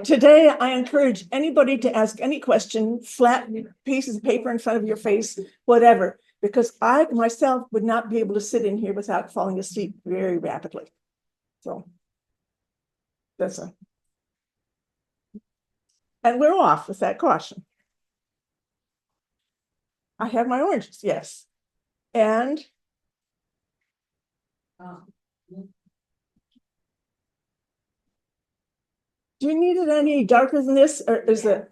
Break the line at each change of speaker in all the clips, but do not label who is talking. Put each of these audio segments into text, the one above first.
Today, I encourage anybody to ask any question, flat pieces of paper in front of your face, whatever, because I myself would not be able to sit in here without falling asleep very rapidly. So that's a, and we're off with that caution. I have my oranges, yes. And do you need it any darker than this, or is it?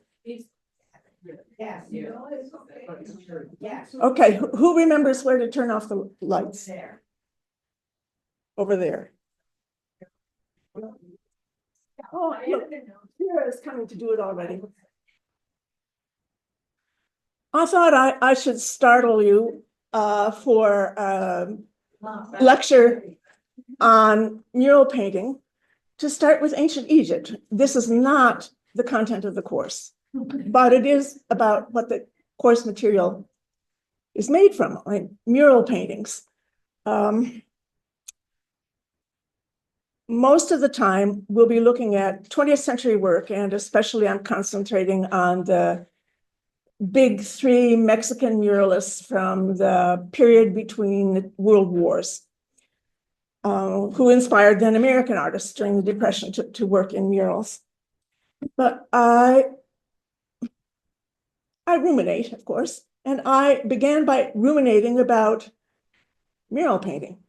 Yes.
Okay, who remembers where to turn off the lights?
There.
Over there. Oh, look, Kira is coming to do it already. I thought I should startle you for a lecture on mural painting to start with ancient Egypt. This is not the content of the course, but it is about what the course material is made from, like mural paintings. Most of the time, we'll be looking at 20th century work, and especially I'm concentrating on the big three Mexican muralists from the period between the world wars, who inspired then American artists during the Depression to work in murals. But I ruminate, of course, and I began by ruminating about mural painting,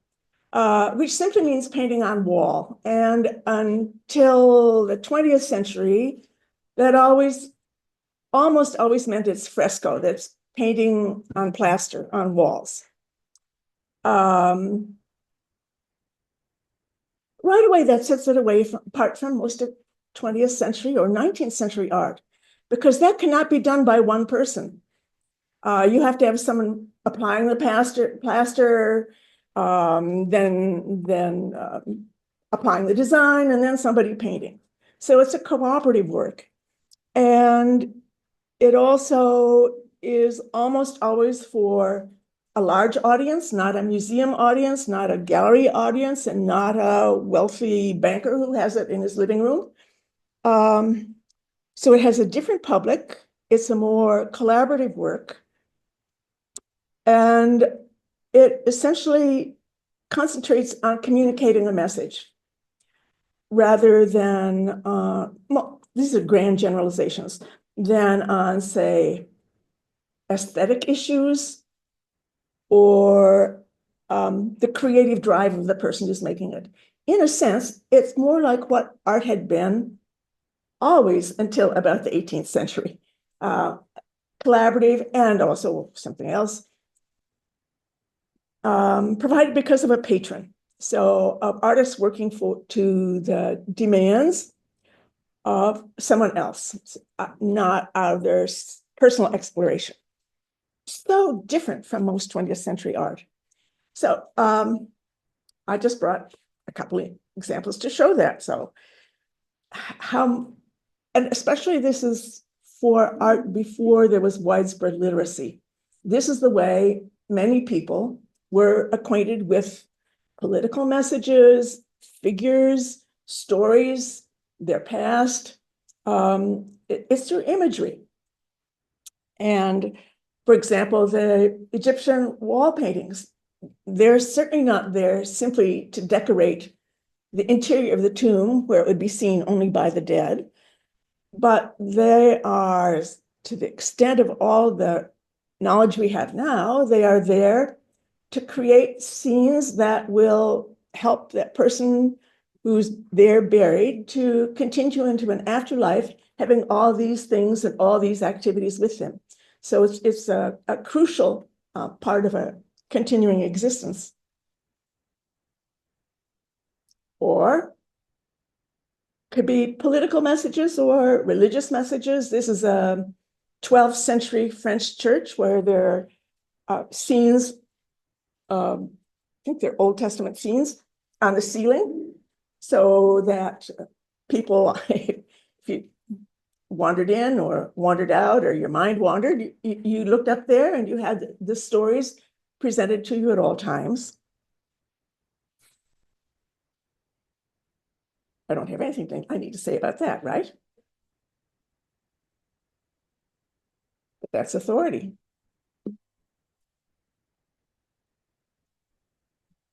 which simply means painting on wall. And until the 20th century, that almost always meant it's fresco, that's painting on plaster, on walls. Right away, that sets it apart from most of 20th century or 19th century art, because that cannot be done by one person. You have to have someone applying the plaster, then applying the design, and then somebody painting. So it's a cooperative work. And it also is almost always for a large audience, not a museum audience, not a gallery audience, and not a wealthy banker who has it in his living room. So it has a different public. It's a more collaborative work. And it essentially concentrates on communicating a message rather than, well, these are grand generalizations, than on, say, aesthetic issues or the creative drive of the person who's making it. In a sense, it's more like what art had been always until about the 18th century. Collaborative and also something else, provided because of a patron. So artists working to the demands of someone else, not out of their personal exploration. So different from most 20th century art. So I just brought a couple of examples to show that. So how, and especially this is for art before there was widespread literacy. This is the way many people were acquainted with political messages, figures, stories, their past. It's through imagery. And for example, the Egyptian wall paintings, they're certainly not there simply to decorate the interior of the tomb where it would be seen only by the dead, but they are, to the extent of all the knowledge we have now, they are there to create scenes that will help that person who's there buried to continue into an afterlife, having all these things and all these activities with them. So it's a crucial part of a continuing existence. Or could be political messages or religious messages. This is a 12th century French church where there are scenes, I think they're Old Testament scenes on the ceiling, so that people, if you wandered in or wandered out or your mind wandered, you looked up there and you had the stories presented to you at all times. I don't have anything I need to say about that, right? But that's authority.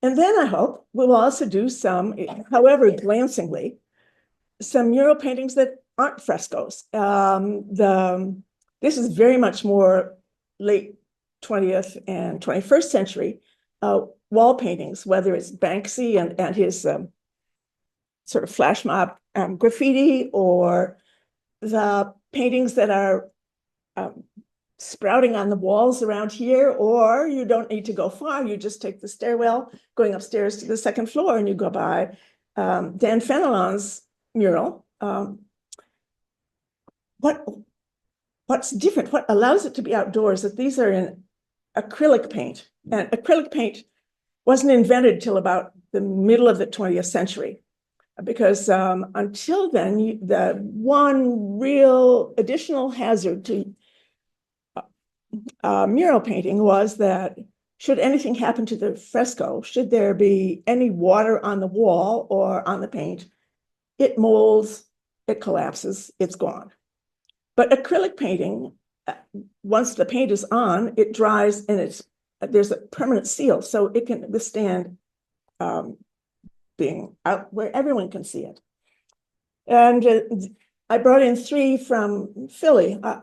And then I hope we'll also do some, however glancingly, some mural paintings that aren't frescoes. This is very much more late 20th and 21st century wall paintings, whether it's Banksy and his sort of flash mob graffiti, or the paintings that are sprouting on the walls around here, or you don't need to go far. You just take the stairwell going upstairs to the second floor and you go by Dan Fenelon's mural. What's different, what allows it to be outdoors, that these are in acrylic paint, and acrylic paint wasn't invented till about the middle of the 20th century, because until then, the one real additional hazard to mural painting was that should anything happen to the fresco, should there be any water on the wall or on the paint, it molds, it collapses, it's gone. But acrylic painting, once the paint is on, it dries and there's a permanent seal, so it can withstand being out where everyone can see it. And I brought in 3 from Philly. I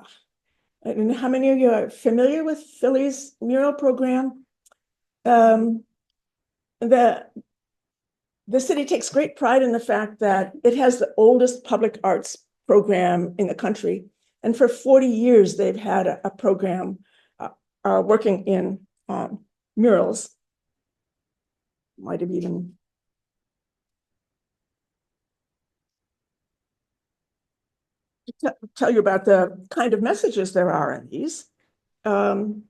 don't know how many of you are familiar with Philly's mural program. The city takes great pride in the fact that it has the oldest public arts program in the country. And for 40 years, they've had a program working in murals. Might have even tell you about the kind of messages there are in these. So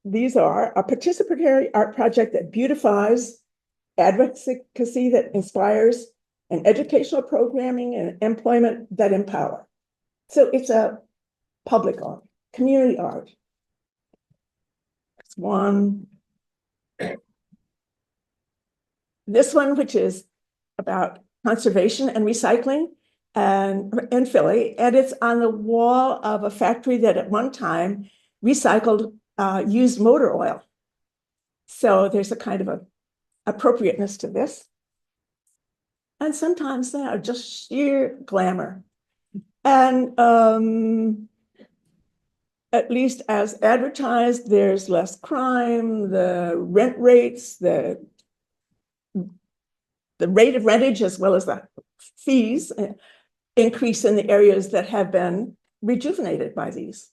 these are a participatory art project that beautifies, advocacy that inspires, and educational programming and employment that empower. So it's a public art, community art. That's one. This one, which is about conservation and recycling in Philly, and it's on the wall of a factory that at one time recycled used motor oil. So there's a kind of appropriateness to this. And sometimes they are just sheer glamour. And at least as advertised, there's less crime, the rent rates, the rate of rentage as well as the fees increase in the areas that have been rejuvenated by these.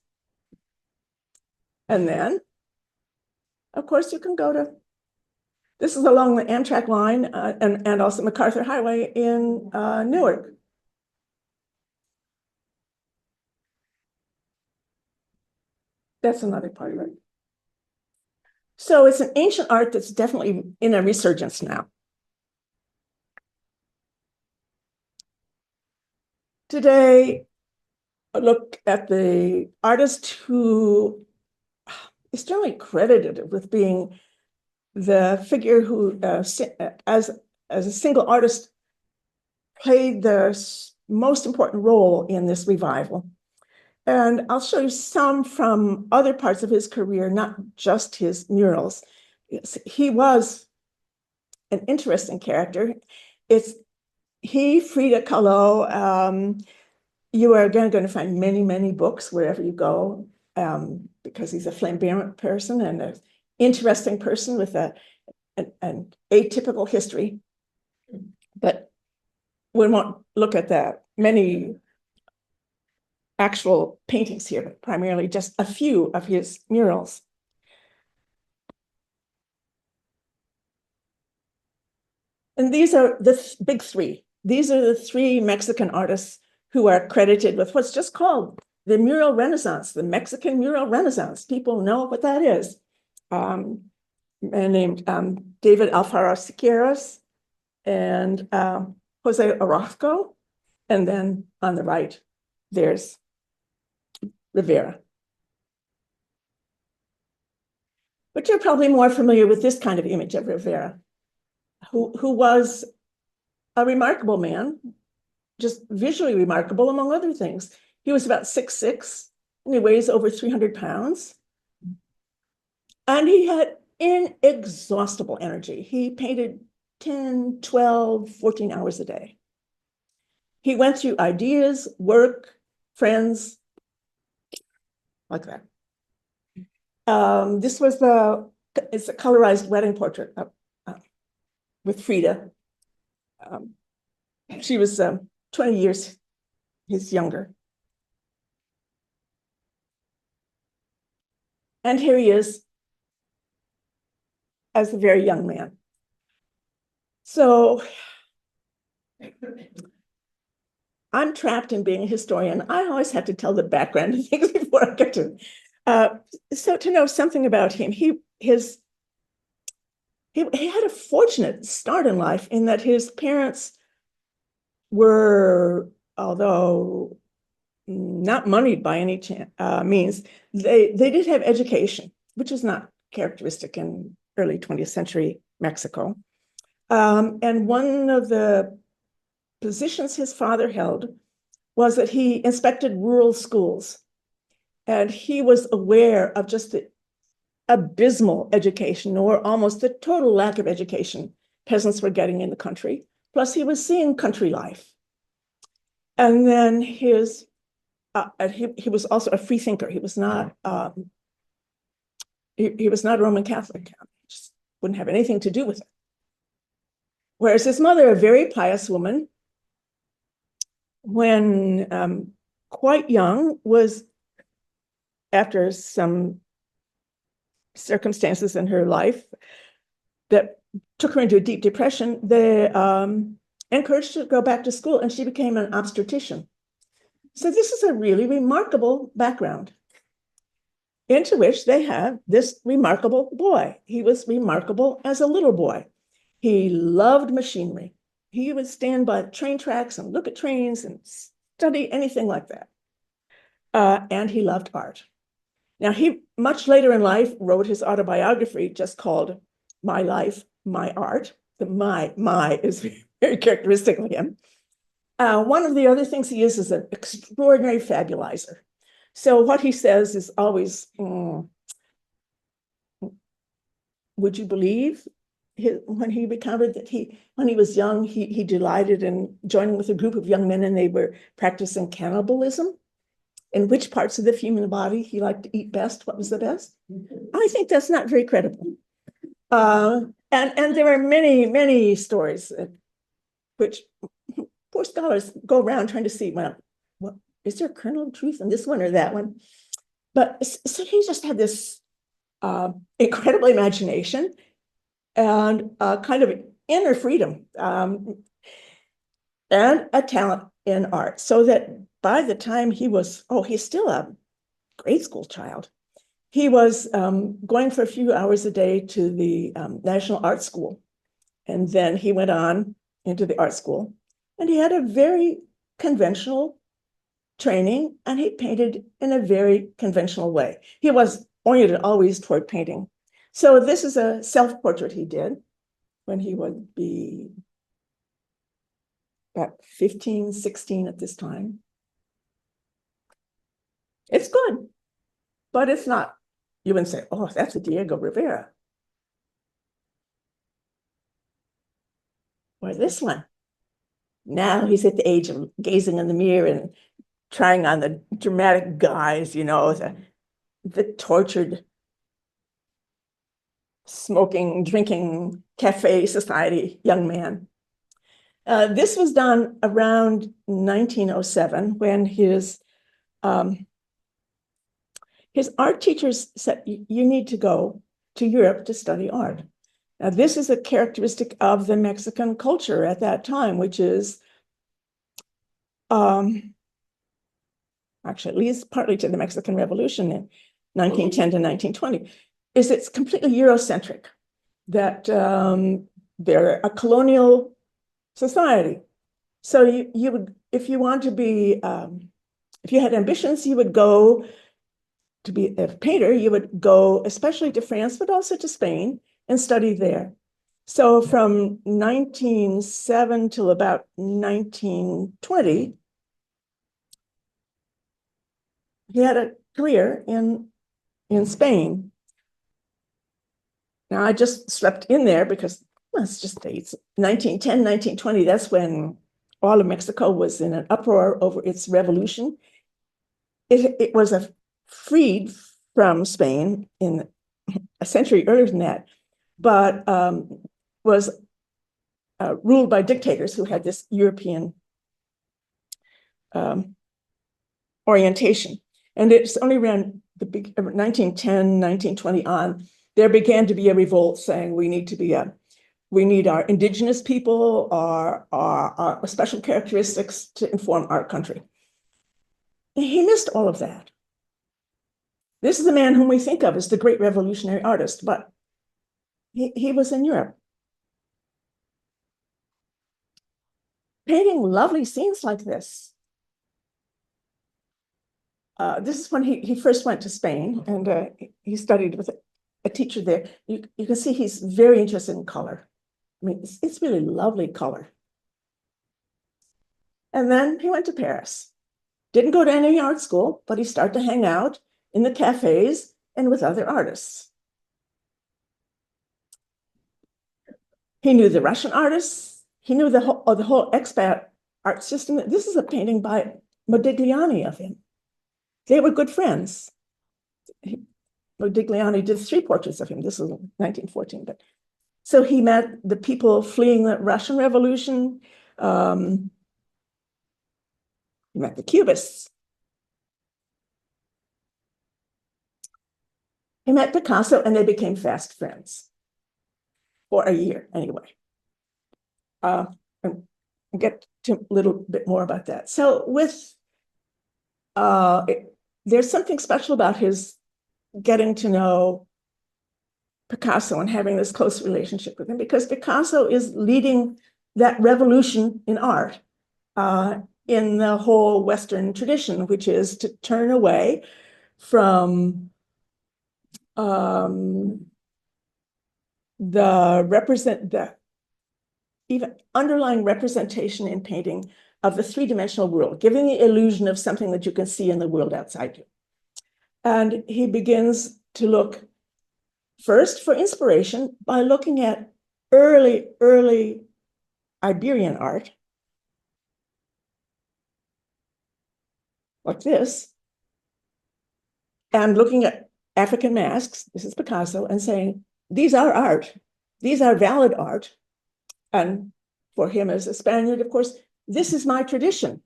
And then, of course, you can go to, this is along the Amtrak line and also MacArthur Highway in Newark. That's another part of it. So it's an ancient art that's definitely in a resurgence now. Today, I look at the artist who is generally credited with being the figure who, as a single artist, played the most important role in this revival. And I'll show you some from other parts of his career, not just his murals. He was an interesting character. He, Frida Kahlo. You are again going to find many, many books wherever you go, because he's a flamboyant person and an interesting person with an atypical history. But we won't look at that many actual paintings here, but primarily just a few of his murals. And these are the big 3. These are the 3 Mexican artists who are credited with what's just called the mural renaissance, the Mexican mural renaissance. People know what that is. A man named David Alfaro Siqueiros and Jose Orozco. And then on the right, there's Rivera. But you're probably more familiar with this kind of image of Rivera, who was a remarkable man, just visually remarkable, among other things. He was about 6'6", and he weighs over 300 pounds. And he had inexhaustible energy. He painted 10, 12, 14 hours a day. He went through ideas, work, friends, like that. This was it's a colorized wedding portrait with Frida. She was 20 years his younger. And here he is as a very young man. So I'm trapped in being a historian. I always have to tell the background of things before I get to. So to know something about him, he had a fortunate start in life in that his parents were, although not moneyed by any means, they did have education, which is not characteristic in early 20th century Mexico. And one of the positions his father held was that he inspected rural schools. And he was aware of just the abysmal education, or almost the total lack of education peasants were getting in the country. Plus, he was seeing country life. And then he was also a free thinker. He was not he was not Roman Catholic. He just wouldn't have anything to do with it. Whereas his mother, a very pious woman, when quite young, was, after some circumstances in her life that took her into a deep depression, they encouraged her to go back to school, and she became an obstetrician. So this is a really remarkable background into which they have this remarkable boy. He was remarkable as a little boy. He loved machinery. He would stand by train tracks and look at trains and study anything like that. And he loved art. Now, he, much later in life, wrote his autobiography just called My Life, My Art. The my is very characteristic of him. One of the other things he is an extraordinary fabulizer. So what he says is always, would you believe when he recounted that when he was young, he delighted in joining with a group of young men, and they were practicing cannibalism? In which parts of the human body he liked to eat best? What was the best? I think that's not very credible. And there are many, many stories which poor scholars go around trying to see, well, is there a kernel of truth in this one or that one? But so he just had this incredible imagination and kind of inner freedom and a talent in art, so that by the time he was, he's still a grade school child. He was going for a few hours a day to the National Art School. And then he went on into the art school. And he had a very conventional training, and he painted in a very conventional way. He was oriented always toward painting. So this is a self-portrait he did when he would be about 15, 16 at this time. It's good, but it's not. You wouldn't say, oh, that's a Diego Rivera. Or this one. Now he's at the age of gazing in the mirror and trying on the dramatic guise, the tortured, smoking, drinking, cafe society young man. This was done around 1907 when his art teachers said, you need to go to Europe to study art. Now, this is a characteristic of the Mexican culture at that time, which is actually at least partly to the Mexican Revolution in 1910 to 1920, is it's completely Eurocentric, that they're a colonial society. So you would, if you want to be, if you had ambitions, you would go to be a painter, you would go especially to France, but also to Spain and study there. So from 1907 till about 1920, he had a career in Spain. Now I just slept in there because well, it's just dates. 1910, 1920, that's when all of Mexico was in an uproar over its revolution. It was freed from Spain in a century earlier than that, but was ruled by dictators who had this European orientation. And it's only around the 1910, 1920 on, there began to be a revolt saying we need our indigenous people, our special characteristics to inform our country. And he missed all of that. This is the man whom we think of as the great revolutionary artist, but he was in Europe. Painting lovely scenes like this. This is when he first went to Spain, and he studied with a teacher there. You can see he's very interested in color. I mean, it's really lovely color. And then he went to Paris. Didn't go to any art school, but he started to hang out in the cafes and with other artists. He knew the Russian artists. He knew the whole expat art system. This is a painting by Modigliani of him. They were good friends. Modigliani did 3 portraits of him. This was 1914, but so he met the people fleeing the Russian Revolution. He met the Cubists. He met Picasso, and they became fast friends for a year, anyway. I'll get to a little bit more about that. So there's something special about his getting to know Picasso and having this close relationship with him, because Picasso is leading that revolution in art in the whole Western tradition, which is to turn away from the even underlying representation in painting of the 3-dimensional world, giving the illusion of something that you can see in the world outside you. And he begins to look first for inspiration by looking at early Iberian art, like this, and looking at African masks, this is Picasso, and saying, these are art, these are valid art. And for him as a Spaniard, of course, this is my tradition.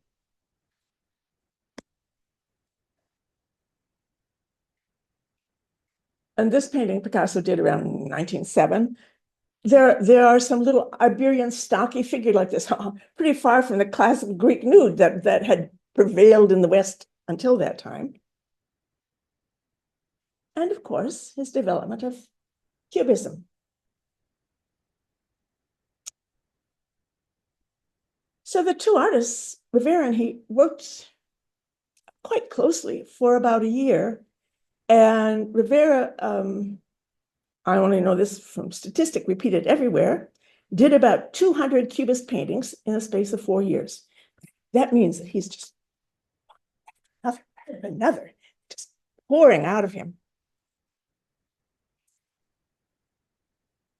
And this painting Picasso did around 1907. There are some little Iberian stocky figure like this, pretty far from the classic Greek nude that had prevailed in the West until that time. And of course, his development of Cubism. So the 2 artists, Rivera and he, worked quite closely for about a year. And Rivera, I only know this from statistic, repeated everywhere, did about 200 Cubist paintings in the space of 4 years. That means that he's just another, just pouring out of him.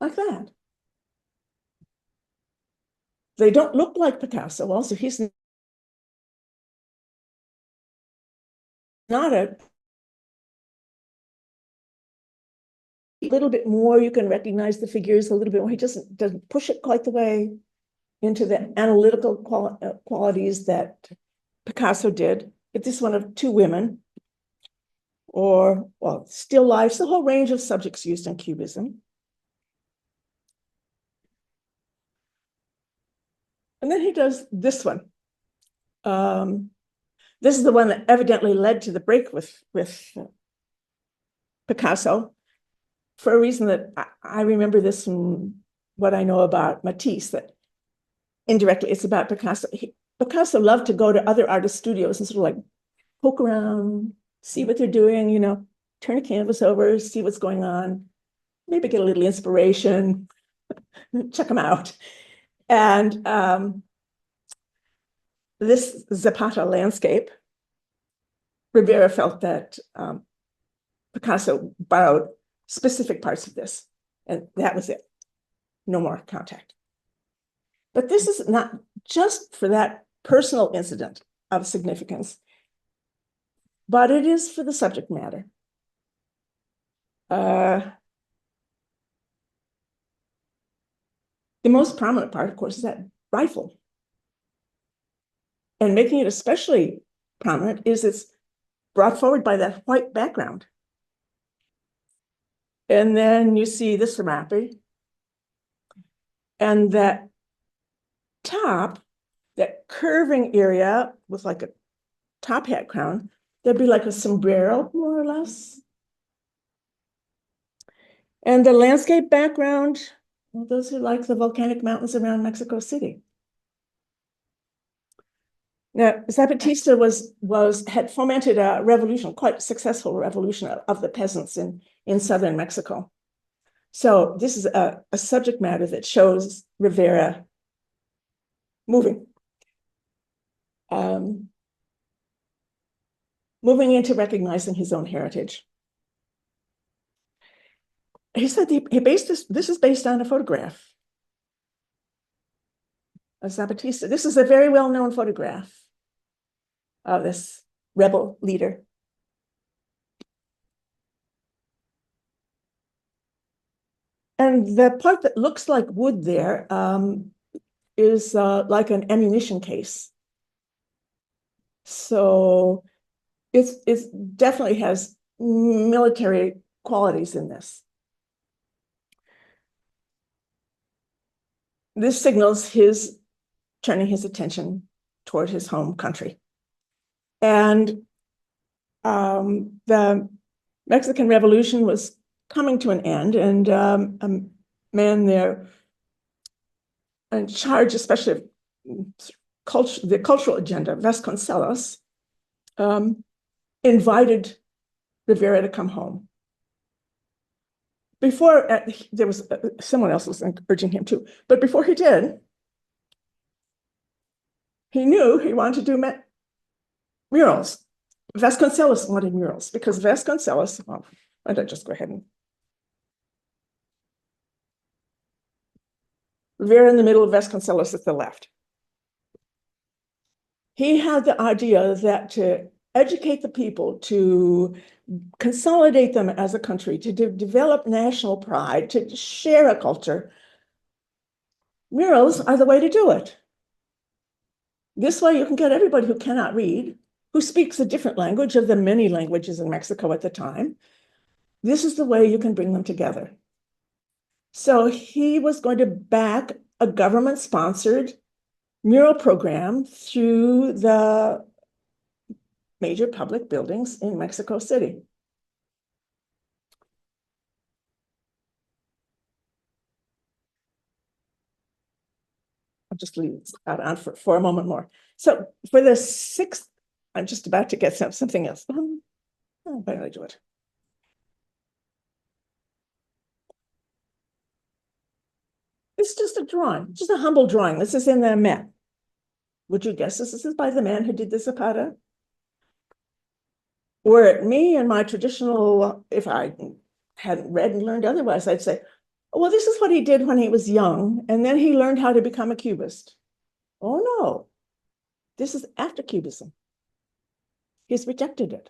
Like that. They don't look like Picasso. Also, he's not a little bit more, you can recognize the figures a little bit more. He doesn't push it quite the way into the analytical qualities that Picasso did. But this one of 2 women, or well, still lifes, the whole range of subjects used in Cubism. And then he does this one. This is the one that evidently led to the break with Picasso, for a reason that I remember this from what I know about Matisse, that indirectly it's about Picasso. Picasso loved to go to other artist studios and sort of like poke around, see what they're doing, turn a canvas over, see what's going on, maybe get a little inspiration. check them out. And this Zapata landscape, Rivera felt that Picasso borrowed specific parts of this, and that was it. No more contact. But this is not just for that personal incident of significance, but it is for the subject matter. The most prominent part, of course, is that rifle. And making it especially prominent is it's brought forward by that white background. And then you see this serape, and that top, that curving area with like a top hat crown, there'd be like a sombrero, more or less. And the landscape background, well, those are like the volcanic mountains around Mexico City. Now, Zapatista had fomented a revolution, quite a successful revolution of the peasants in southern Mexico. So this is a subject matter that shows Rivera moving. Moving into recognizing his own heritage. He said he based this is based on a photograph of Zapatista. This is a very well-known photograph of this rebel leader. And the part that looks like wood there is like an ammunition case. So it definitely has military qualities in this. This signals his turning his attention toward his home country. And the Mexican Revolution was coming to an end, and a man there in charge, especially of the cultural agenda, Vasconcelos, invited Rivera to come home. Before, there was someone else was urging him to, but before he did, he knew he wanted to do murals. Vasconcelos wanted murals because Vasconcelos, well, why don't I just go ahead and Rivera in the middle, of Vasconcelos at the left. He had the idea that to educate the people, to consolidate them as a country, to develop national pride, to share a culture, murals are the way to do it. This way you can get everybody who cannot read, who speaks a different language of the many languages in Mexico at the time. This is the way you can bring them together. So he was going to back a government-sponsored mural program through the major public buildings in Mexico City. I'll just leave that on for a moment more. So for the sixth, I'm just about to get something else. Why don't I do it? It's just a drawing, just a humble drawing. This is in the Met. Would you guess this is by the man who did the Zapata? Were it me and my traditional, if I hadn't read and learned otherwise, I'd say, well, this is what he did when he was young, and then he learned how to become a Cubist. Oh no, this is after Cubism. He's rejected it.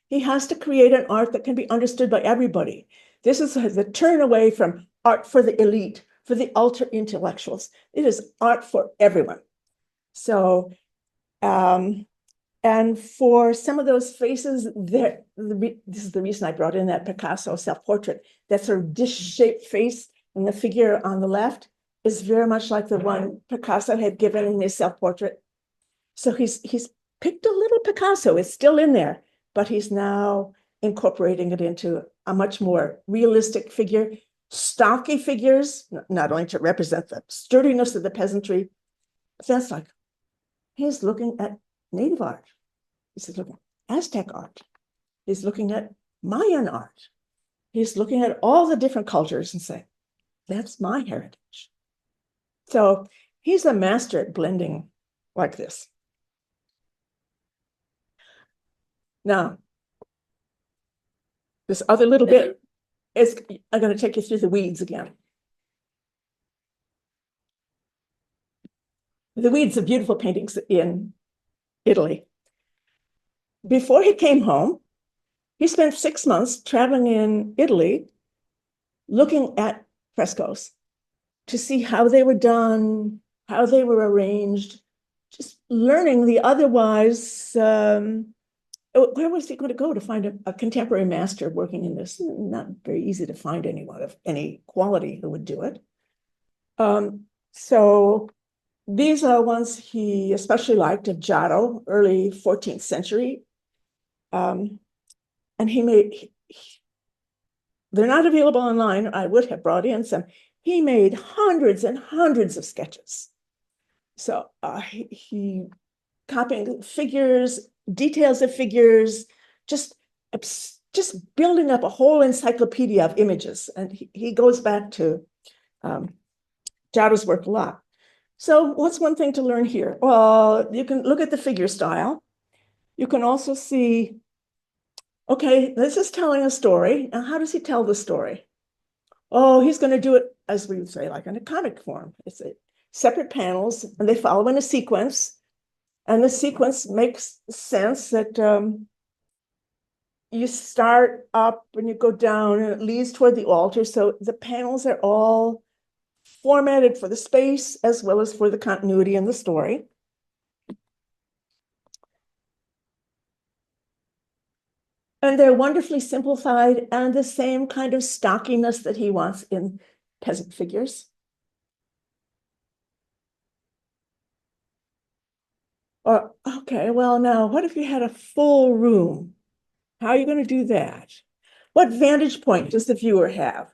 He has to create an art that can be understood by everybody. This is the turn away from art for the elite, for the ultra intellectuals. It is art for everyone. So, and for some of those faces, this is the reason I brought in that Picasso self-portrait. That sort of dish-shaped face and the figure on the left is very much like the one Picasso had given in his self-portrait. So he's picked a little Picasso. It's still in there, but he's now incorporating it into a much more realistic figure, stocky figures, not only to represent the sturdiness of the peasantry, but that's like, he's looking at native art. He's looking at Aztec art. He's looking at Mayan art. He's looking at all the different cultures and saying, That's my heritage. So he's a master at blending like this. Now, this other little bit is, I'm going to take you through the weeds again. The Weeds are beautiful paintings in Italy. Before he came home, he spent 6 months traveling in Italy, looking at frescoes to see how they were done, how they were arranged, just learning the otherwise, where was he going to go to find a contemporary master working in this? Not very easy to find anyone of any quality who would do it. So these are ones he especially liked of Giotto, early 14th century. And they're not available online. I would have brought in some. He made hundreds and hundreds of sketches. So he copying figures, details of figures, just building up a whole encyclopedia of images. And he goes back to Giotto's work a lot. So what's one thing to learn here? Well, you can look at the figure style. You can also see, okay, this is telling a story. Now, how does he tell the story? Oh, he's going to do it, as we would say, like in a comic form. It's separate panels, and they follow in a sequence. And the sequence makes sense that you start up and you go down, and it leads toward the altar. So the panels are all formatted for the space as well as for the continuity in the story. And they're wonderfully simplified and the same kind of stockiness that he wants in peasant figures. Or, okay, well, now, what if you had a full room? How are you going to do that? What vantage point does the viewer have?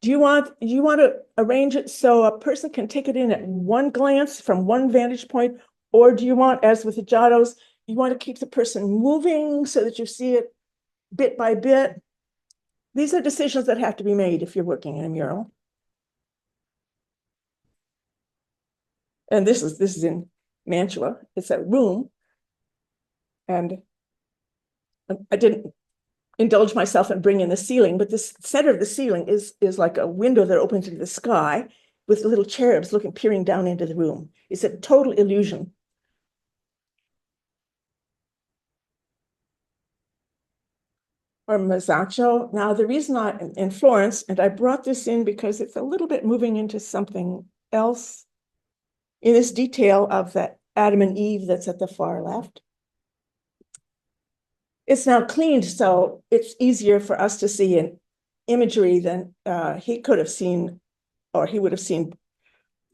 Do you want to arrange it so a person can take it in at one glance from one vantage point? Or do you want, as with the Giottos, you want to keep the person moving so that you see it bit by bit? These are decisions that have to be made if you're working in a mural. And this is in Mantua. It's a room. And I didn't indulge myself in bringing the ceiling, but the center of the ceiling is like a window that opens into the sky with little cherubs peering down into the room. It's a total illusion. Or Masaccio. Now, the reason in Florence, and I brought this in because it's a little bit moving into something else in this detail of that Adam and Eve that's at the far left. It's now cleaned, so it's easier for us to see an imagery than he could have seen, or he would have seen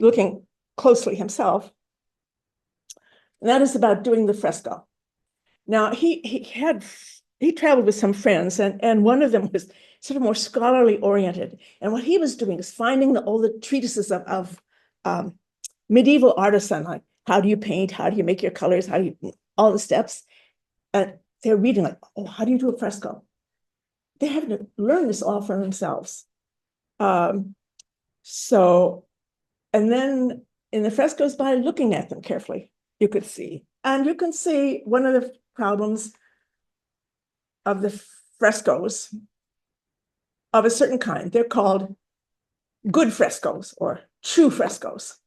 looking closely himself. And that is about doing the fresco. Now, he traveled with some friends, and one of them was sort of more scholarly oriented. And what he was doing is finding all the treatises of medieval artists on, like, how do you paint? How do you make your colors? How do you, all the steps. And they're reading like, oh, how do you do a fresco? They have to learn this all for themselves. So, and then in the frescoes, by looking at them carefully, you could see. And you can see one of the problems of the frescoes of a certain kind. They're called good frescoes or true frescoes.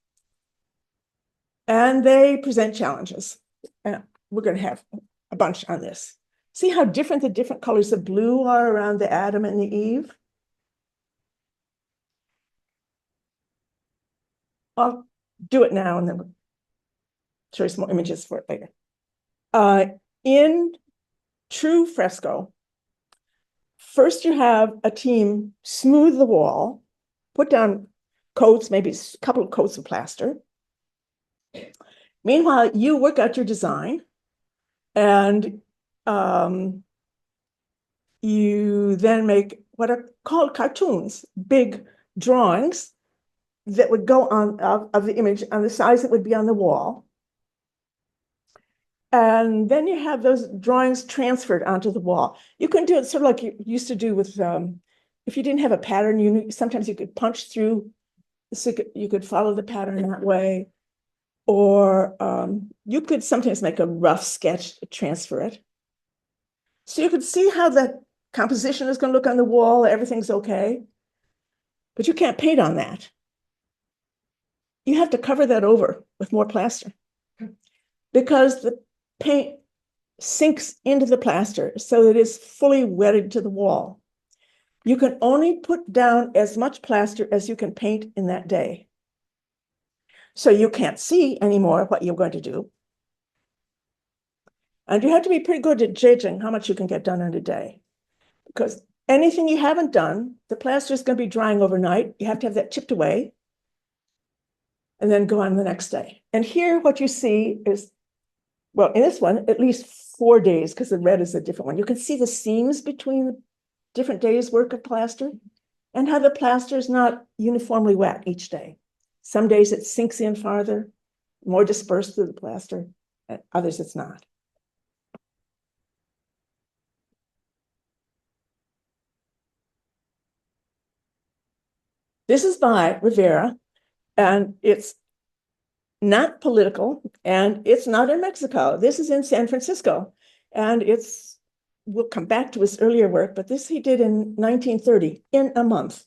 And they present challenges. And we're going to have a bunch on this. See how different the different colors of blue are around the Adam and the Eve? I'll do it now and then we'll show you some more images for it later. In true fresco, first you have a team smooth the wall, put down coats, maybe a couple of coats of plaster. Meanwhile, you work out your design, and you then make what are called cartoons, big drawings that would go on of the image on the size that would be on the wall. And then you have those drawings transferred onto the wall. You can do it sort of like you used to do with if you didn't have a pattern, sometimes you could punch through, so you could follow the pattern that way. Or you could sometimes make a rough sketch to transfer it. So you could see how the composition is going to look on the wall, everything's okay. But you can't paint on that. You have to cover that over with more plaster because the paint sinks into the plaster so that it's fully wedded to the wall. You can only put down as much plaster as you can paint in that day. So you can't see anymore what you're going to do. And you have to be pretty good at judging how much you can get done in a day. Because anything you haven't done, the plaster is going to be drying overnight. You have to have that chipped away and then go on the next day. And here what you see is, well, in this one, at least 4 days, because the red is a different one. You can see the seams between the different days' work of plaster and how the plaster is not uniformly wet each day. Some days it sinks in farther, more dispersed through the plaster, and others it's not. This is by Rivera, and it's not political, and it's not in Mexico. This is in San Francisco, and we'll come back to his earlier work, but this he did in 1930, in a month.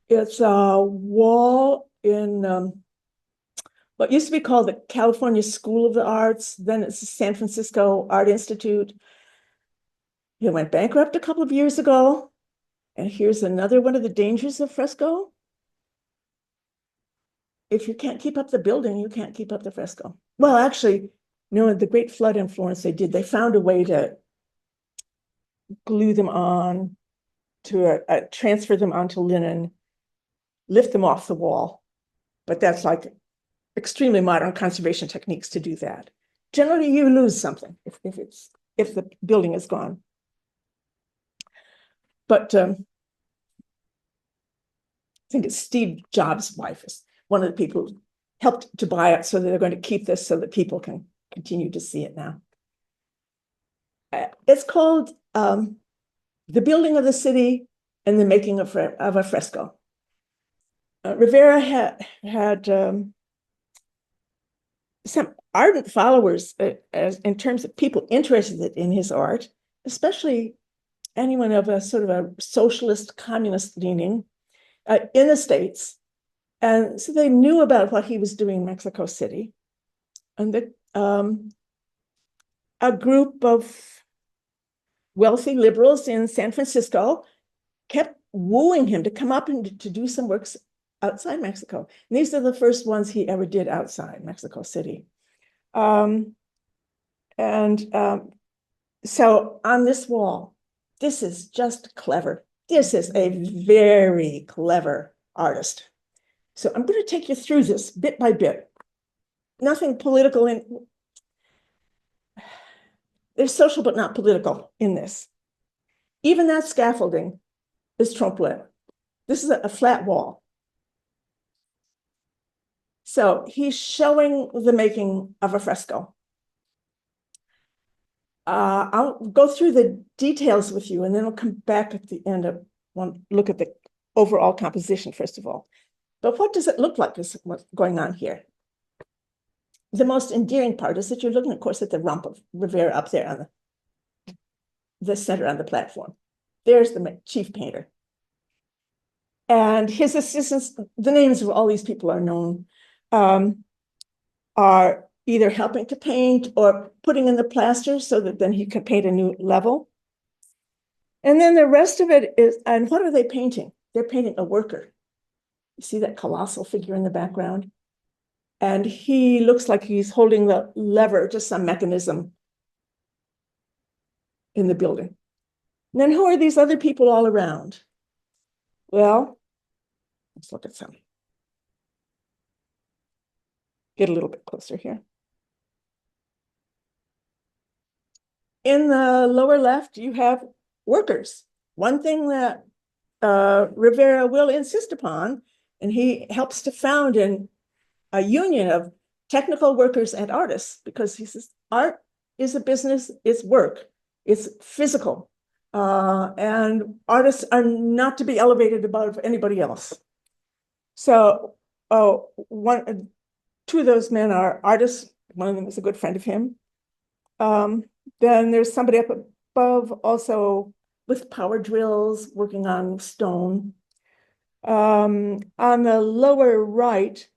It's a wall in what used to be called the California School of the Arts, then it's the San Francisco Art Institute. It went bankrupt a couple of years ago, and here's another one of the dangers of fresco. If you can't keep up the building, you can't keep up the fresco. Well, actually, the great flood in Florence, they found a way to glue them on, to transfer them onto linen, lift them off the wall. But that's like extremely modern conservation techniques to do that. Generally, you lose something if the building is gone. But I think it's Steve Jobs' wife is one of the people who helped to buy it, so that they're going to keep this so that people can continue to see it now. It's called The Building of the City and the Making of a Fresco. Rivera had some ardent followers in terms of people interested in his art, especially anyone of a sort of a socialist, communist leaning in the States. And so they knew about what he was doing in Mexico City. And a group of wealthy liberals in San Francisco kept wooing him to come up and to do some works outside Mexico. And these are the first ones he ever did outside Mexico City. So on this wall, this is just clever. This is a very clever artist. So I'm going to take you through this bit by bit. Nothing political there's social but not political in this. Even that scaffolding is trompe-l'oeil. This is a flat wall. So he's showing the making of a fresco. I'll go through the details with you, and then we'll come back at the end of one look at the overall composition, first of all. But what does it look like is what's going on here? The most endearing part is that you're looking, of course, at the rump of Rivera up there on the center on the platform. There's the chief painter. And his assistants, the names of all these people are known, are either helping to paint or putting in the plaster so that then he can paint a new level. And then the rest of it is, and what are they painting? They're painting a worker. You see that colossal figure in the background? And he looks like he's holding the lever to some mechanism in the building. And then who are these other people all around? Well, let's look at some. Get a little bit closer here. In the lower left, you have workers. One thing that Rivera will insist upon, and he helps to found in a union of technical workers and artists, because he says art is a business, it's work, it's physical. And artists are not to be elevated above anybody else. So, two of those men are artists. One of them is a good friend of him. Then there's somebody up above also with power drills working on stone. On the lower right,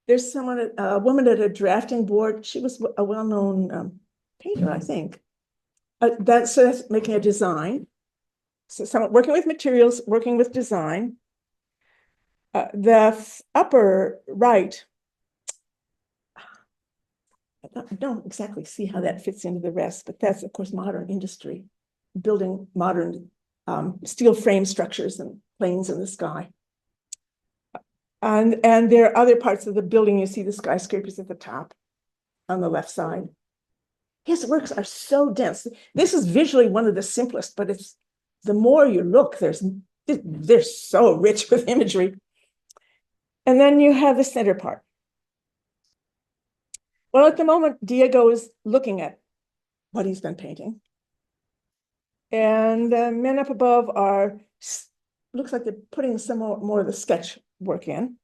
there's someone, a woman at a drafting board. She was a well-known painter, I think. So that's making a design. So someone working with materials, working with design. The upper right, I don't exactly see how that fits into the rest, but that's, of course, modern industry, building modern steel frame structures and planes in the sky. And there are other parts of the building. You see the skyscrapers at the top on the left side. His works are so dense. This is visually one of the simplest, but it's the more you look, they're so rich with imagery. And then you have the center part. Well, at the moment, Diego is looking at what he's been painting. And the men up above looks like they're putting some more of the sketch work in.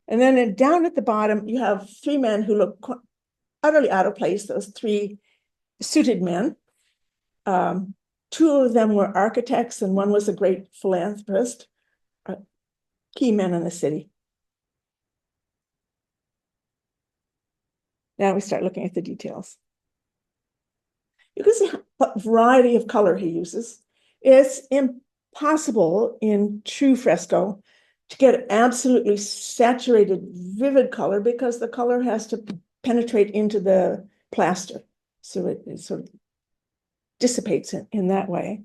And then down at the bottom, you have three men who look utterly out of place, those three suited men. Two of them were architects, and one was a great philanthropist, key men in the city. Now we start looking at the details. You can see what variety of color he uses. It's impossible in true fresco to get absolutely saturated, vivid color because the color has to penetrate into the plaster. So it sort of dissipates in that way.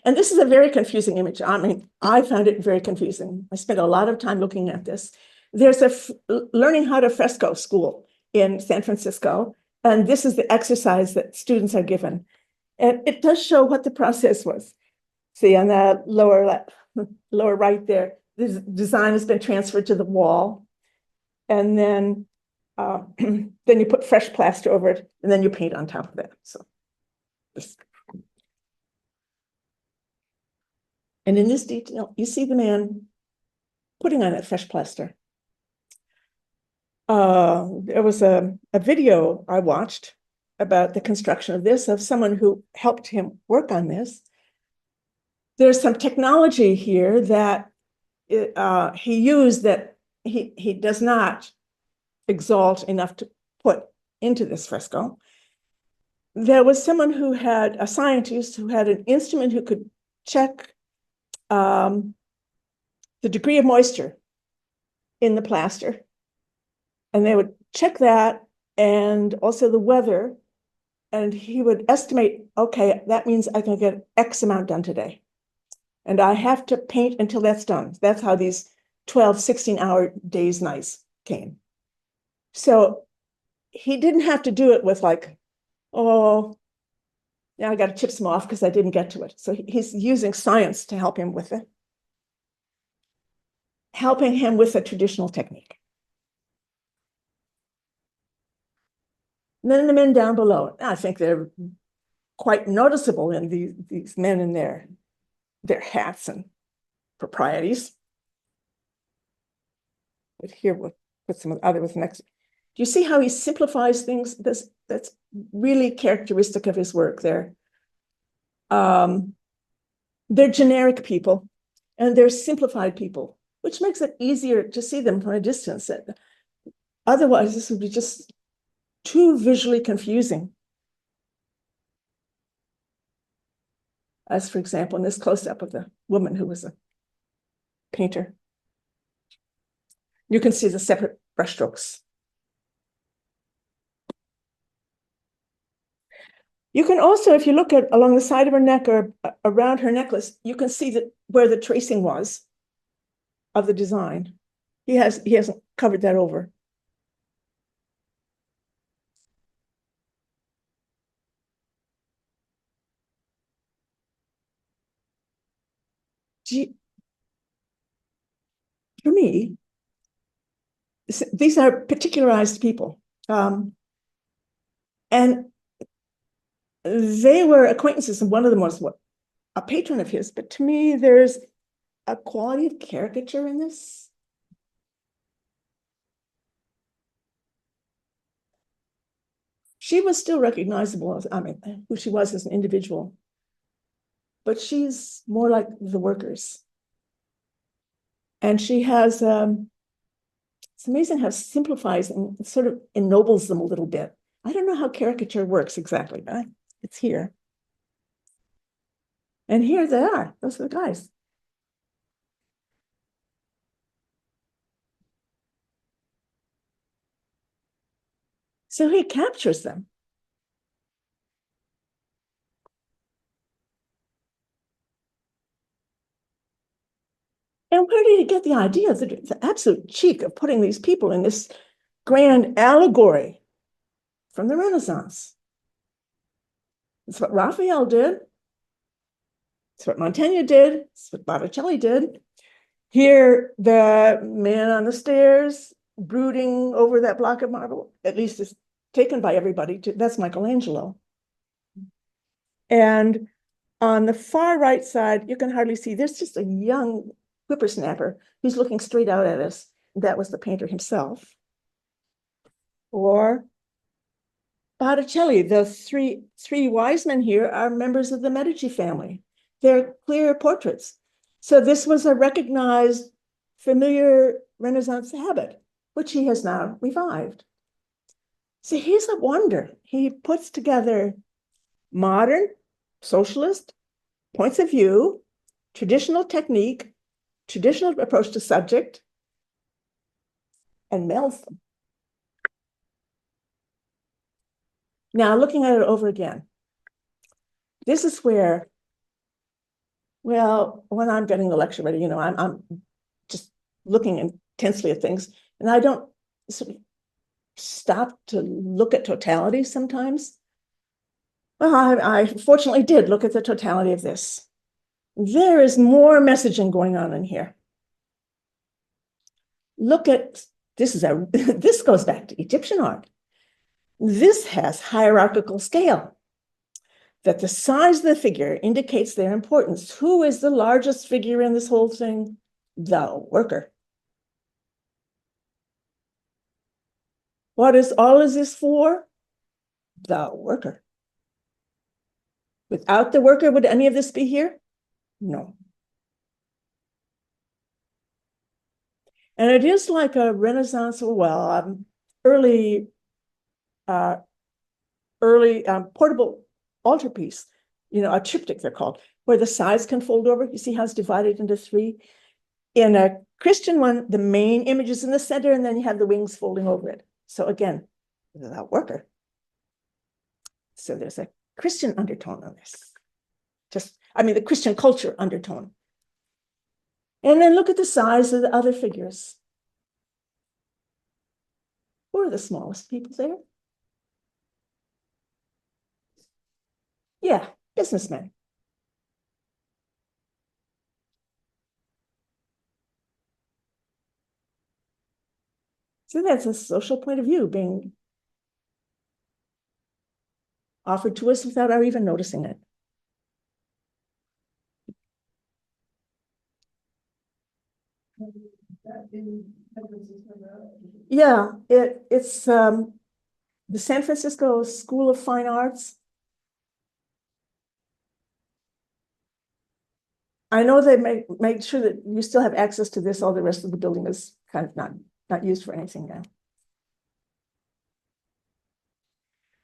And this is a very confusing image. I mean, I found it very confusing. I spent a lot of time looking at this. There's a learning how to fresco school in San Francisco, and this is the exercise that students are given. And it does show what the process was. See on the lower right there, this design has been transferred to the wall. And then, then you put fresh plaster over it, and then you paint on top of that. So this. And in this detail, you see the man putting on that fresh plaster. There was a video I watched about the construction of this, of someone who helped him work on this. There's some technology here that he used that he does not exalt enough to put into this fresco. There was someone who had, a scientist who had an instrument who could check the degree of moisture in the plaster. And they would check that and also the weather. And he would estimate, okay, that means I can get X amount done today. And I have to paint until that's done. That's how these 12, 16-hour days, nights came. So he didn't have to do it with like, oh, now I got to chip some off because I didn't get to it. So he's using science to help him with it, helping him with a traditional technique. And then the men down below, I think they're quite noticeable in these men in their hats and proprieties. But here we'll put some other with next. Do you see how he simplifies things? That's really characteristic of his work there. They're generic people and they're simplified people, which makes it easier to see them from a distance. Otherwise, this would be just too visually confusing. As for example, in this close-up of the woman who was a painter. You can see the separate brushstrokes. You can also, if you look at along the side of her neck or around her necklace, you can see that where the tracing was of the design. He hasn't covered that over. For me, these are particularized people. And they were acquaintances, and one of them was a patron of his. But to me, there's a quality of caricature in this. She was still recognizable as, I mean, who she was as an individual, but she's more like the workers. And she has, it's amazing how it simplifies and sort of ennobles them a little bit. I don't know how caricature works exactly, but it's here. And here they are. Those are the guys. So he captures them. And where did he get the idea, the absolute cheek of putting these people in this grand allegory from the Renaissance? It's what Raphael did. It's what Mantegna did. It's what Botticelli did. Here, the man on the stairs brooding over that block of marble, at least is taken by everybody. That's Michelangelo. And on the far right side, you can hardly see, there's just a young whippersnapper who's looking straight out at us. That was the painter himself. Or Botticelli, the three wise men here are members of the Medici family. They're clear portraits. So this was a recognized, familiar Renaissance habit, which he has now revived. So he's a wonder. He puts together modern, socialist points of view, traditional technique, traditional approach to subject, and melds them. Now, looking at it over again, this is where, well, when I'm getting the lecture ready, you know, I'm just looking intensely at things, and I don't sort of stop to look at totality sometimes. Well, I fortunately did look at the totality of this. There is more messaging going on in here. Look at, this goes back to Egyptian art. This has hierarchical scale, that the size of the figure indicates their importance. Who is the largest figure in this whole thing? The worker. What is all of this for? The worker. Without the worker, would any of this be here? No. And it is like a Renaissance, well, early portable altarpiece, you know, a triptych they're called, where the sides can fold over. You see how it's divided into three? In a Christian one, the main image is in the center, and then you have the wings folding over it. So again, the worker. So there's a Christian undertone on this. The Christian culture undertone. And then look at the size of the other figures. Who are the smallest people there? Yeah, businessmen. So that's a social point of view being offered to us without our even noticing it. Yeah, it's the San Francisco School of Fine Arts. I know they make sure that you still have access to this. All the rest of the building is kind of not used for anything now.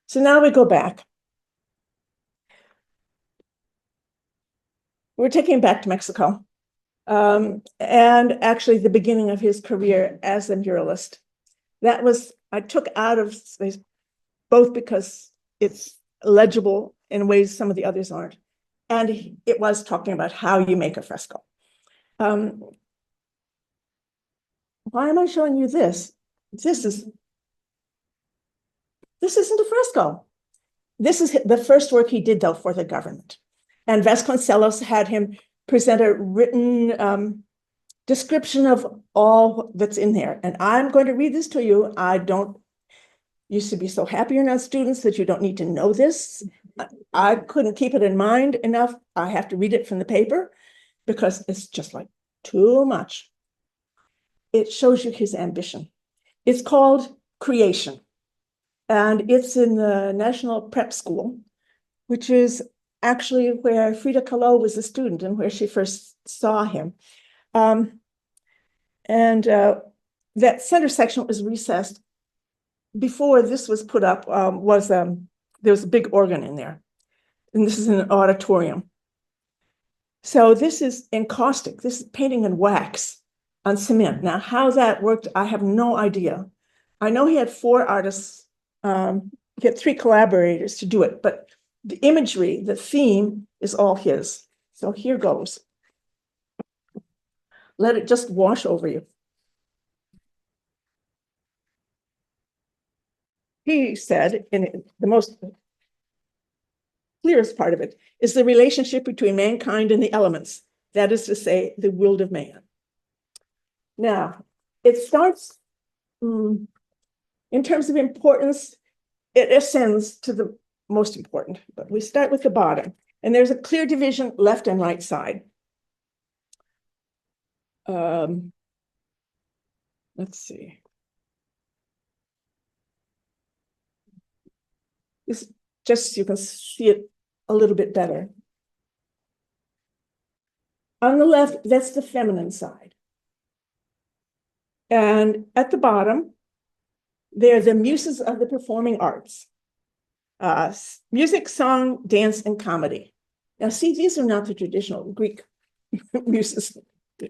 So now we go back. We're taking him back to Mexico. And actually the beginning of his career as a muralist. That was, I took out of space, both because it's legible in ways some of the others aren't. And it was talking about how you make a fresco. Why am I showing you this? This isn't a fresco. This is the first work he did, though, for the government. And Vasconcelos had him present a written description of all that's in there. And I'm going to read this to you. I don't used to be so happy you're not students that you don't need to know this. I couldn't keep it in mind enough. I have to read it from the paper because it's just like too much. It shows you his ambition. It's called Creation, and it's in the National Prep School, which is actually where Frida Kahlo was a student and where she first saw him. That center section was recessed. Before this was put up, there was a big organ in there, and this is in an auditorium. So this is encaustic. This is painting in wax on cement. Now, how that worked, I have no idea. I know he had 4 artists, he had 3 collaborators to do it, but the imagery, the theme is all his. So here goes. Let it just wash over you. He said, in the most clearest part of it, is the relationship between mankind and the elements. That is to say, the world of man. Now, it starts in terms of importance, it ascends to the most important, but we start with the bottom. And there's a clear division left and right side. Let's see. This just so you can see it a little bit better. On the left, that's the feminine side. And at the bottom, they're the muses of the performing arts. Music, song, dance, and comedy. Now, see, these are not the traditional Greek muses.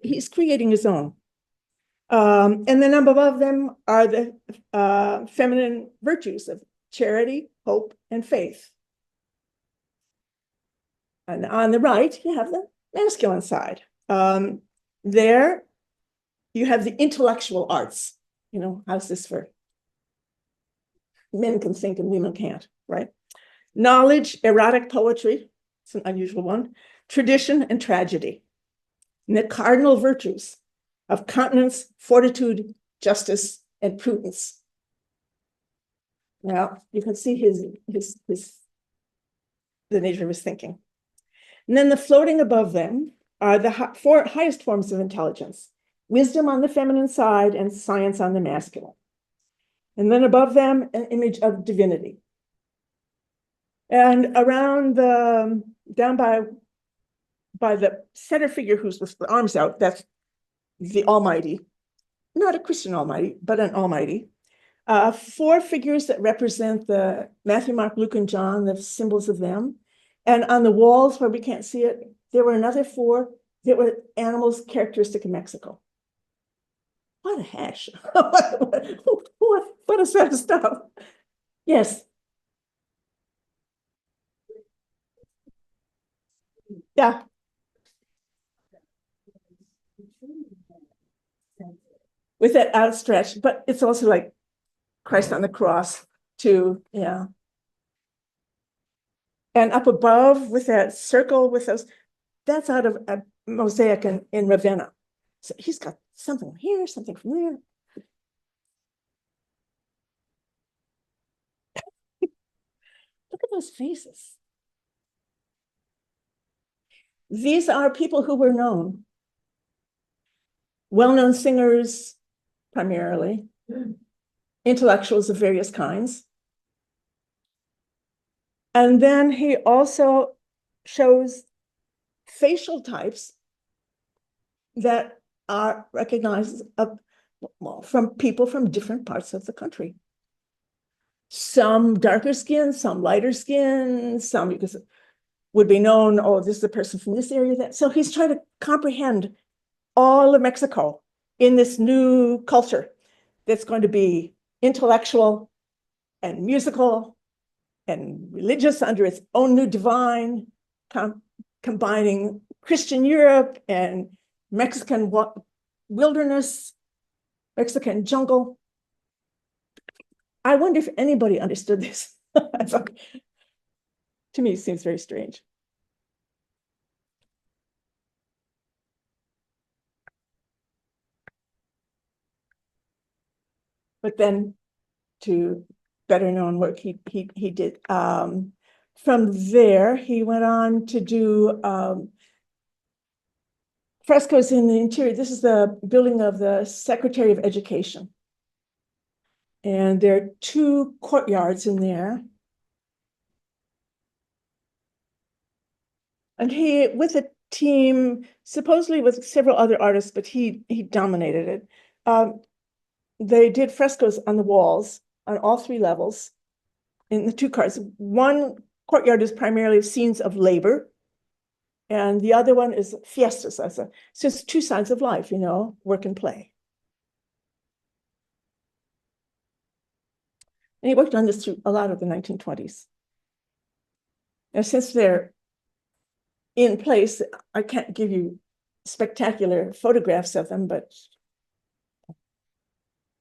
He's creating his own. And then above them are the feminine virtues of charity, hope, and faith. And on the right, you have the masculine side. There, you have the intellectual arts. You know, how's this for men can think and women can't, right? Knowledge, erotic poetry, it's an unusual one, tradition, and tragedy. And the cardinal virtues of continence, fortitude, justice, and prudence. Now, you can see the nature of his thinking. And then the floating above them are the 4 highest forms of intelligence: wisdom on the feminine side and science on the masculine. And then above them, an image of divinity. And around down by the center figure who's with the arms out, that's the Almighty, not a Christian Almighty, but an Almighty. 4 figures that represent the Matthew, Mark, Luke, and John, the symbols of them. And on the walls where we can't see it, there were another 4 that were animals characteristic of Mexico. What a hash. What a set of stuff. Yes. Yeah. With that outstretched, but it's also like Christ on the cross too, yeah. And up above with that circle with those, that's out of a mosaic in Ravenna. So he's got something here, something from there. Look at those faces. These are people who were known. Well-known singers, primarily. Intellectuals of various kinds. And then he also shows facial types that are recognized from people from different parts of the country. Some darker skin, some lighter skin, some because would be known, oh, this is a person from this area. That. So he's trying to comprehend all of Mexico in this new culture that's going to be intellectual and musical and religious under its own new divine, combining Christian Europe and Mexican wilderness, Mexican jungle. I wonder if anybody understood this. To me, it seems very strange. but then to better known work he did. From there, he went on to do frescoes in the interior. This is the building of the Secretary of Education. And there are 2 courtyards in there. And he, with a team, supposedly with several other artists, but he dominated it. They did frescoes on the walls on all 3 levels in the 2 cars. One courtyard is primarily scenes of labor, and the other one is fiestas. It's just 2 sides of life, you know, work and play. And he worked on this through a lot of the 1920s. Now, since they're in place, I can't give you spectacular photographs of them, but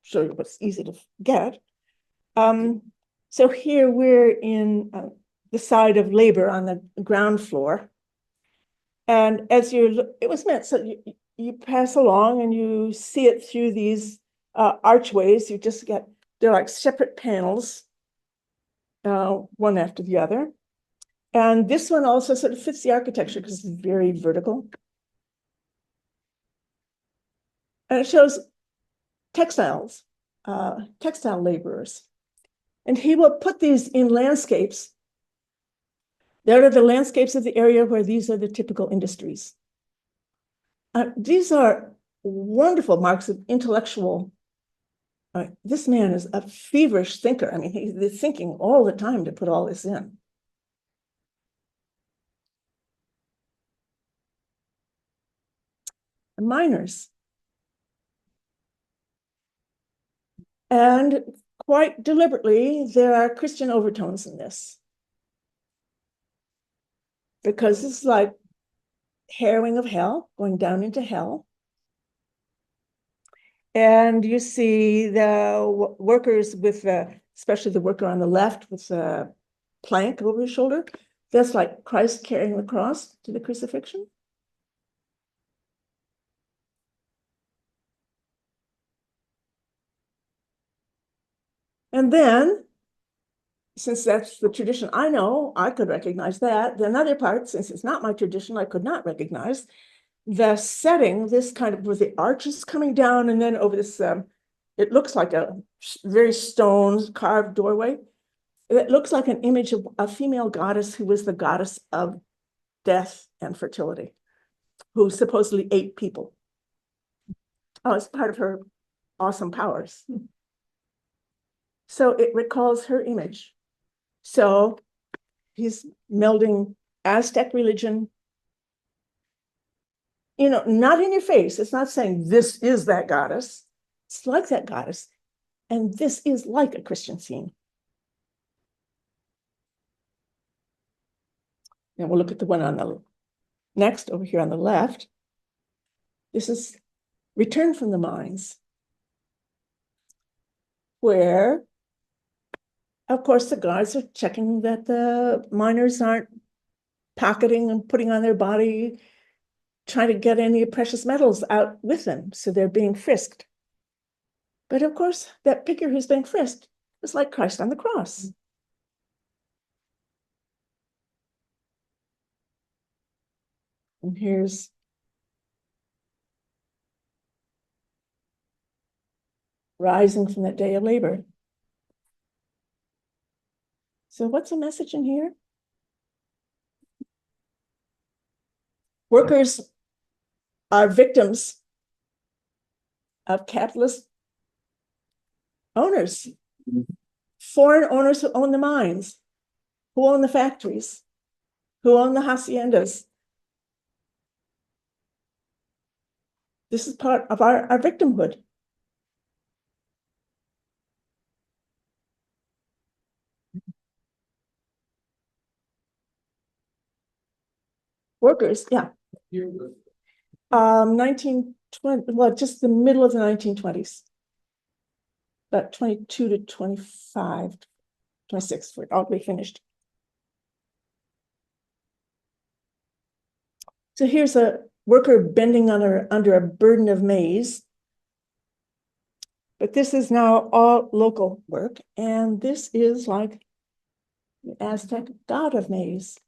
show you what's easy to get. So here we're in the side of labor on the ground floor. And as it was meant, so you pass along and you see it through these archways. You just get, they're like separate panels, one after the other. And this one also sort of fits the architecture because it's very vertical. And it shows textile laborers. And he will put these in landscapes. There are the landscapes of the area where these are the typical industries. These are wonderful marks of intellectual. This man is a feverish thinker. I mean, he's thinking all the time to put all this in. Miners. And quite deliberately, there are Christian overtones in this. Because it's like harrowing of hell, going down into hell. And you see the workers with especially the worker on the left with the plank over his shoulder. That's like Christ carrying the cross to the crucifixion. And then, since that's the tradition I know, I could recognize that. The other part, since it's not my tradition, I could not recognize the setting, this kind of with the arches coming down and then over this, it looks like a very stone carved doorway. It looks like an image of a female goddess who was the goddess of death and fertility, who supposedly ate people. Oh, it's part of her awesome powers. So it recalls her image. So he's melding Aztec religion, you know, not in your face. It's not saying this is that goddess. It's like that goddess. And this is like a Christian scene. And we'll look at the one on the next over here on the left. This is Return from the Mines, where, of course, the guards are checking that the miners aren't pocketing and putting on their body, trying to get any precious metals out with them. So they're being frisked. But of course, that figure who's being frisked is like Christ on the cross. And here's rising from that day of labor. So what's the message in here? Workers are victims of capitalist owners, foreign owners who own the mines, who own the factories, who own the haciendas. This is part of our victimhood. Workers, yeah. 1920, well, just the middle of the 1920s. About 22 to 25, 26, we're all finished. So here's a worker bending under a burden of maize. But this is now all local work, and this is like the Aztec god of maize.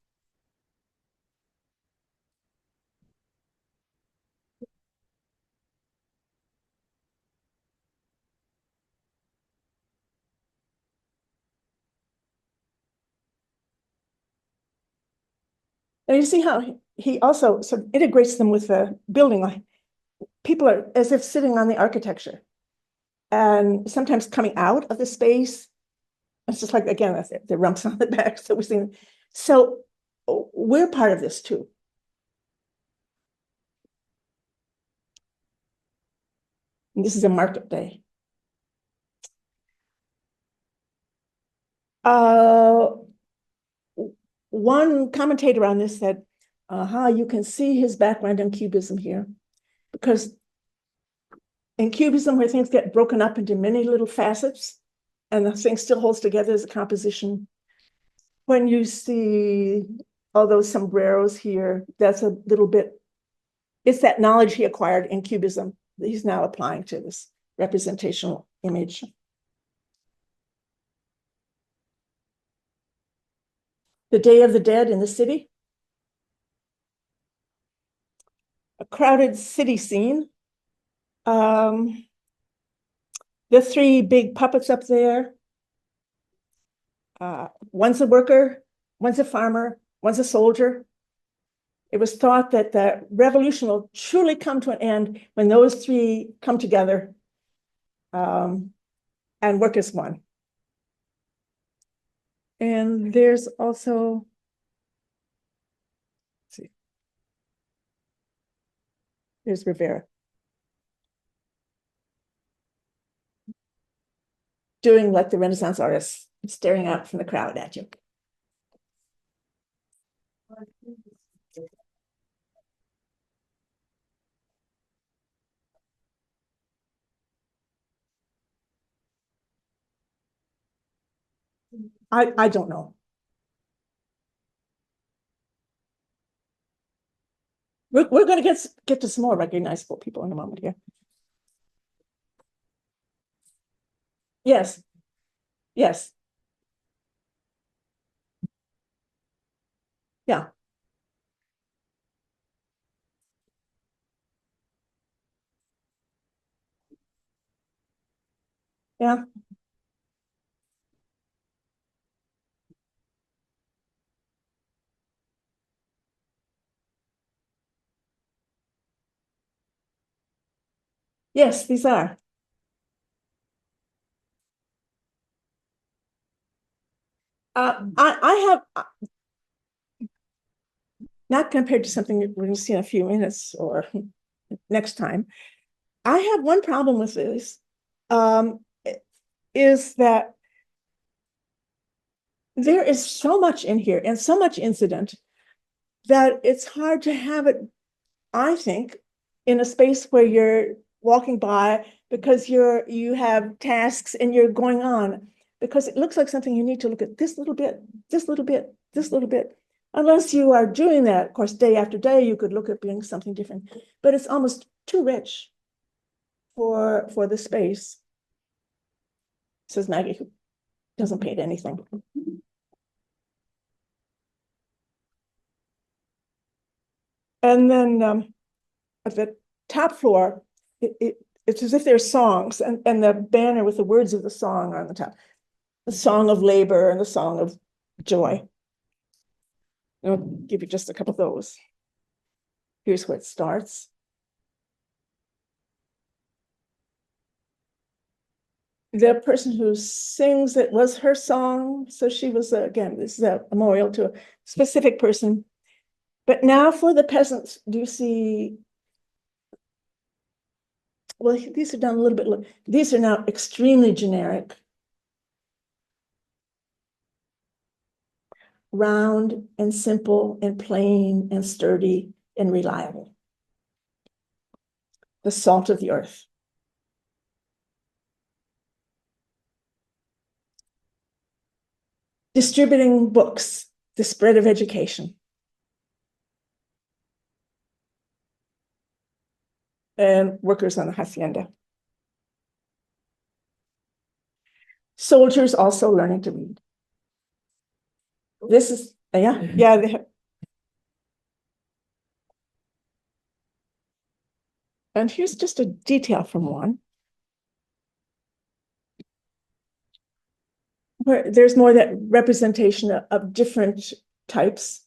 And you see how he also sort of integrates them with the building. Like people are as if sitting on the architecture and sometimes coming out of the space. It's just like, again, the rumps on the back. So we're seeing, so we're part of this too. And this is a market day. One commentator on this said, you can see his background in Cubism here, because in Cubism, where things get broken up into many little facets and the thing still holds together as a composition, when you see all those sombreros here, that's a little bit, it's that knowledge he acquired in Cubism that he's now applying to this representational image. The Day of the Dead in the city. A crowded city scene. The three big puppets up there. One's a worker, one's a farmer, one's a soldier. It was thought that the revolution will truly come to an end when those three come together and work as one. And there's also, let's see, there's Rivera. Doing like the Renaissance artists, staring out from the crowd at you. I don't know. We're going to get to some more recognizable people in a moment here. Yes, yes. Yeah. Yeah. Yes, these are. I have not compared to something that we're going to see in a few minutes or next time. I have one problem with this, is that there is so much in here and so much incident that it's hard to have it, I think, in a space where you're walking by because you have tasks and you're going on, because it looks like something you need to look at this little bit, this little bit, this little bit. Unless you are doing that, of course, day after day, you could look at being something different, but it's almost too rich for the space, says Maggie, who doesn't paint anything. And then at the top floor, it's as if there's songs, and the banner with the words of the song are on the top. The song of labor and the song of joy. I'll give you just a couple of those. Here's where it starts. The person who sings it was her song. So she was, again, this is a memorial to a specific person. But now for the peasants, do you see, well, these are done a little bit, these are now extremely generic. Round and simple and plain and sturdy and reliable. The salt of the earth. Distributing books, the spread of education. And workers on the hacienda. soldiers also learning to read. This is, yeah. And here's just a detail from one, where there's more that representation of different types.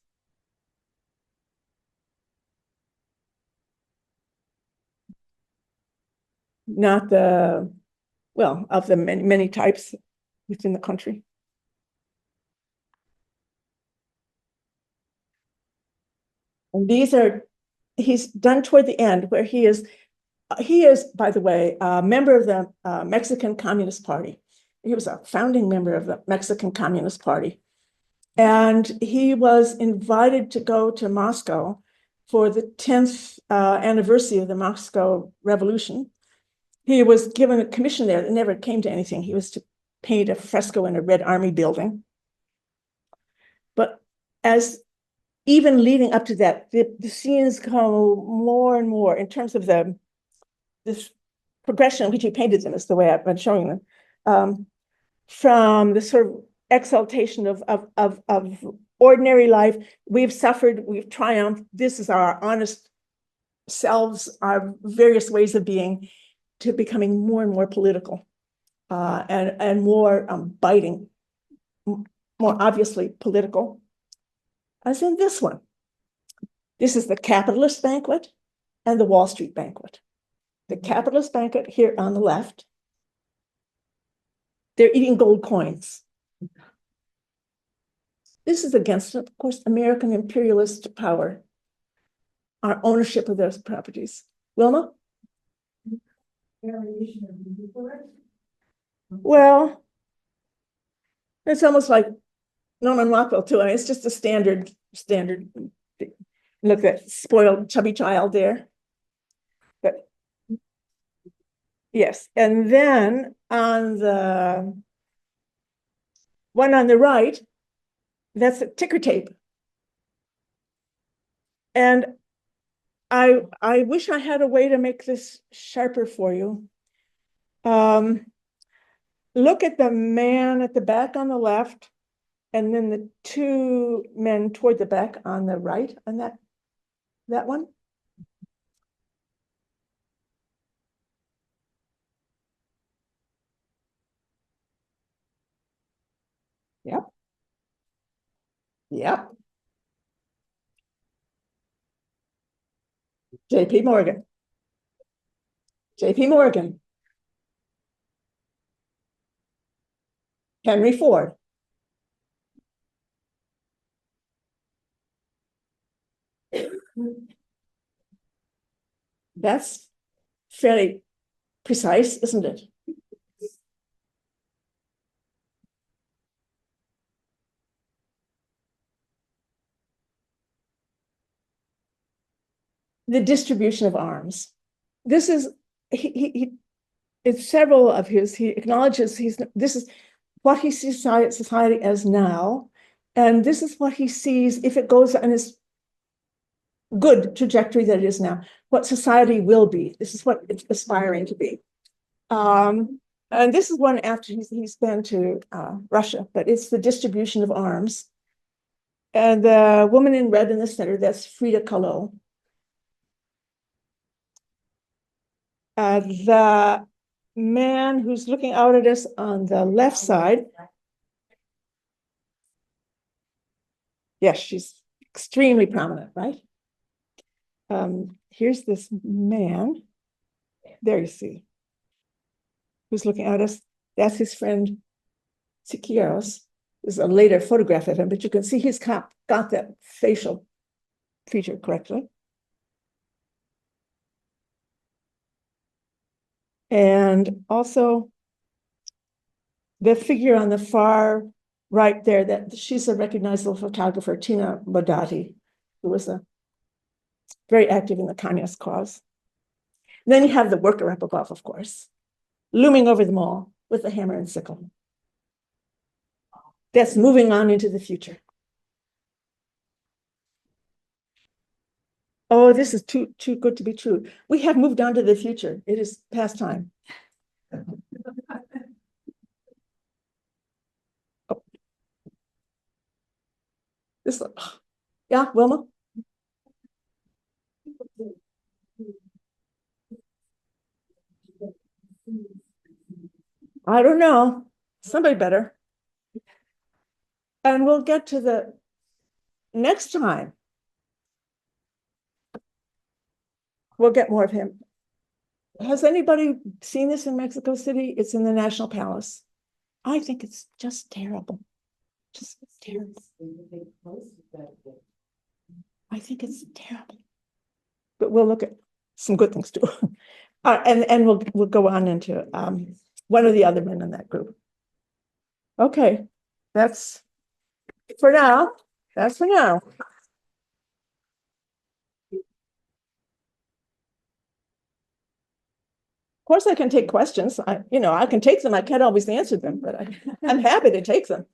Not the, well, of the many types within the country. And these are, he's done toward the end where he is, by the way, a member of the Mexican Communist Party. He was a founding member of the Mexican Communist Party. And he was invited to go to Moscow for the 10th anniversary of the Moscow Revolution. He was given a commission there that never came to anything. He was to paint a fresco in a Red Army building. But as even leading up to that, the scenes go more and more in terms of this progression in which he painted them, is the way I've been showing them. From the sort of exaltation of ordinary life, we've suffered, we've triumphed, this is our honest selves, our various ways of being, to becoming more and more political and more biting, more obviously political, as in this one. This is the capitalist banquet and the Wall Street banquet. The capitalist banquet here on the left, they're eating gold coins. This is against, of course, American imperialist power, our ownership of those properties. Wilma? Well, it's almost like Norman Rockwell too. I mean, it's just a standard. Look at spoiled chubby child there. But yes, and then on the one on the right, that's a ticker tape. And I wish I had a way to make this sharper for you. Look at the man at the back on the left, and then the two men toward the back on the right, on that one. Yep. Yep. J.P. Morgan. J.P. Morgan. Henry Ford. That's fairly precise, isn't it? The distribution of arms. This is, it's several of his, he acknowledges this is what he sees society as now, and this is what he sees if it goes on this good trajectory that it is now, what society will be. This is what it's aspiring to be. And this is one after he's been to Russia, but it's the distribution of arms. And the woman in red in the center, that's Frida Kahlo. The man who's looking out at us on the left side. Yes, she's extremely prominent, right? Here's this man. There you see. Who's looking at us. That's his friend Siqueiros. There's a later photograph of him, but you can see he's got that facial feature correctly. And also the figure on the far right there, that she's a recognizable photographer, Tina Modotti, who was very active in the communist cause. And then you have the worker up above, of course, looming over them all with the hammer and sickle. That's moving on into the future. Oh, this is too good to be true. We have moved on to the future. It is past time. This, yeah, Wilma? I don't know. Somebody better. And we'll get to the next time. We'll get more of him. Has anybody seen this in Mexico City? It's in the National Palace. I think it's just terrible. Just terrible. I think it's terrible. But we'll look at some good things too. And we'll go on into one of the other men in that group. Okay, that's for now. That's for now. Of course, I can take questions. I can take them. I can't always answer them, but I'm happy to take them.